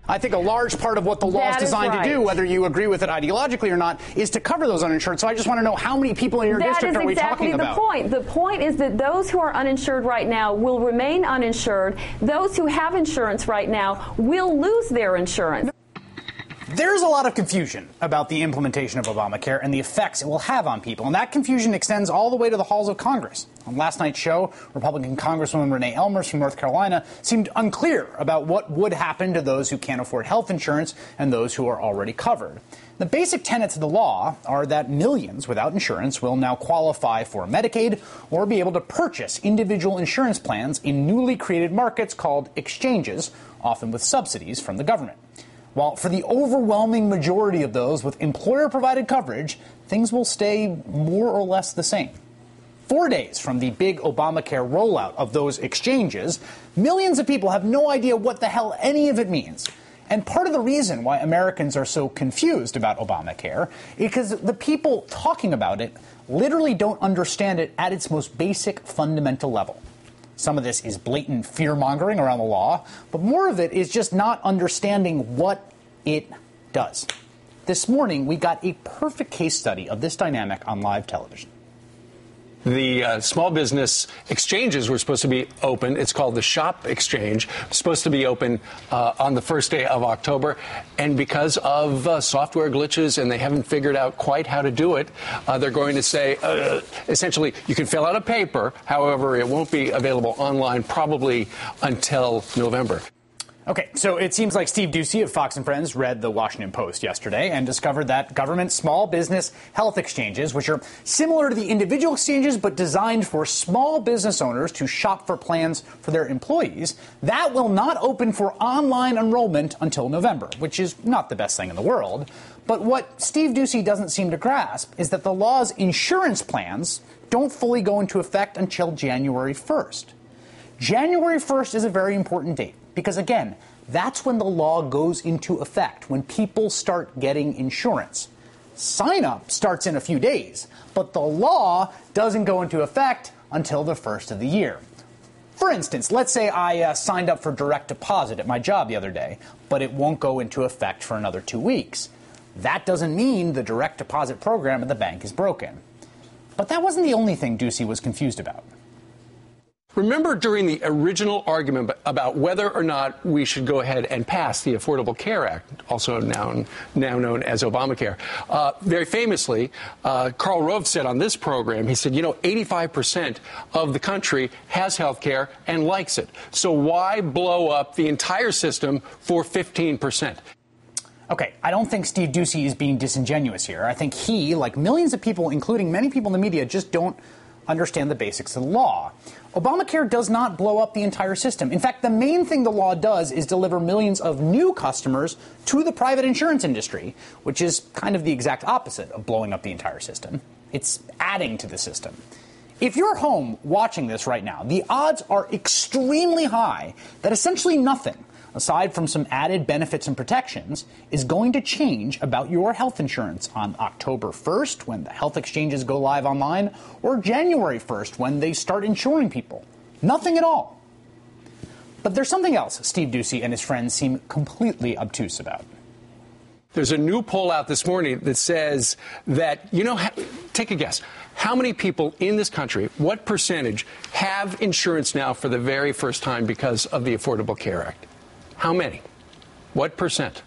I think a large part of what the law is designed to do, whether you agree with it ideologically or not, is to cover those uninsured. So I just want to know how many people in your district are we talking about? That is exactly the point. The point is that those who are uninsured right now will remain uninsured. Those who have insurance right now will lose their insurance. There's a lot of confusion about the implementation of Obamacare and the effects it will have on people, and that confusion extends all the way to the halls of Congress. On last night's show, Republican Congresswoman Renee Ellmers from North Carolina seemed unclear about what would happen to those who can't afford health insurance and those who are already covered. The basic tenets of the law are that millions without insurance will now qualify for Medicaid or be able to purchase individual insurance plans in newly created markets called exchanges, often with subsidies from the government. While for the overwhelming majority of those with employer-provided coverage, things will stay more or less the same. 4 days from the big Obamacare rollout of those exchanges, millions of people have no idea what the hell any of it means. And part of the reason why Americans are so confused about Obamacare is because the people talking about it literally don't understand it at its most basic fundamental level. Some of this is blatant fear-mongering around the law, but more of it is just not understanding what it does. This morning, we got a perfect case study of this dynamic on live television. The small business exchanges were supposed to be open. It's called the Shop Exchange. It's supposed to be open on the first day of October. And because of software glitches and they haven't figured out quite how to do it, they're going to say, essentially, you can fill out a paper. However, it won't be available online probably until November. Okay, so it seems like Steve Doocy of Fox Friends read the Washington Post yesterday and discovered that government small business health exchanges, which are similar to the individual exchanges but designed for small business owners to shop for plans for their employees, that will not open for online enrollment until November, which is not the best thing in the world. But what Steve Doocy doesn't seem to grasp is that the law's insurance plans don't fully go into effect until January 1st. January 1st is a very important date. Because, again, that's when the law goes into effect, when people start getting insurance. Sign-up starts in a few days, but the law doesn't go into effect until the first of the year. For instance, let's say I signed up for direct deposit at my job the other day, but it won't go into effect for another 2 weeks. That doesn't mean the direct deposit program at the bank is broken. But that wasn't the only thing Doocy was confused about. Remember during the original argument about whether or not we should go ahead and pass the Affordable Care Act, also now known as Obamacare, very famously, Karl Rove said on this program, he said, 85% of the country has health care and likes it. So why blow up the entire system for 15%? Okay, I don't think Steve Doocy is being disingenuous here. I think he, like millions of people, including many people in the media, just don't understand the basics of the law. Obamacare does not blow up the entire system. In fact, the main thing the law does is deliver millions of new customers to the private insurance industry, which is kind of the exact opposite of blowing up the entire system. It's adding to the system. If you're home watching this right now, the odds are extremely high that essentially nothing, aside from some added benefits and protections, is going to change about your health insurance on October 1st, when the health exchanges go live online, or January 1st, when they start insuring people. Nothing at all. But there's something else Steve Doocy and his friends seem completely obtuse about. There's a new poll out this morning that says that, take a guess. How many people in this country, what percentage, have insurance now for the very first time because of the Affordable Care Act? How many? What percent?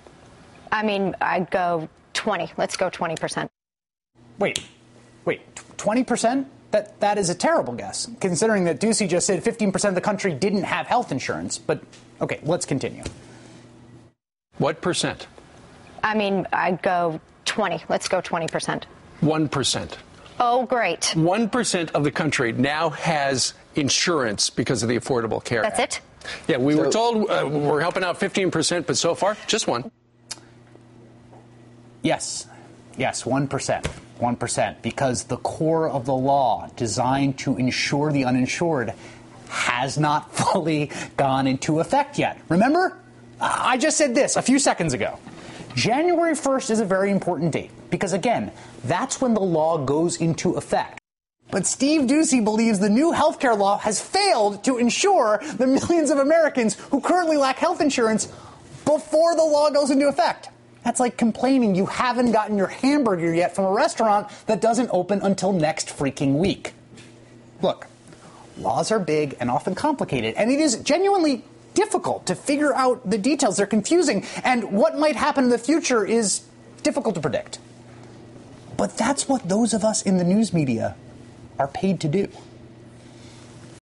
I'd go 20. Let's go 20%. Wait, 20%? That is a terrible guess, considering that Doocy just said 15% of the country didn't have health insurance. But, okay, let's continue. What percent? I'd go 20. Let's go 20%. 1%. Oh, great. 1% of the country now has insurance because of the Affordable Care Act. That's it? Yeah, we were told we're helping out 15%, but so far, just one. Yes, 1%. 1%, because the core of the law designed to insure the uninsured has not fully gone into effect yet. Remember? I just said this a few seconds ago. January 1st is a very important date because, again, that's when the law goes into effect. But Steve Doocy believes the new health care law has failed to insure the millions of Americans who currently lack health insurance before the law goes into effect. That's like complaining you haven't gotten your hamburger yet from a restaurant that doesn't open until next freaking week. Look, laws are big and often complicated, and it is genuinely difficult to figure out the details. They're confusing, and what might happen in the future is difficult to predict. But that's what those of us in the news media are paid to do.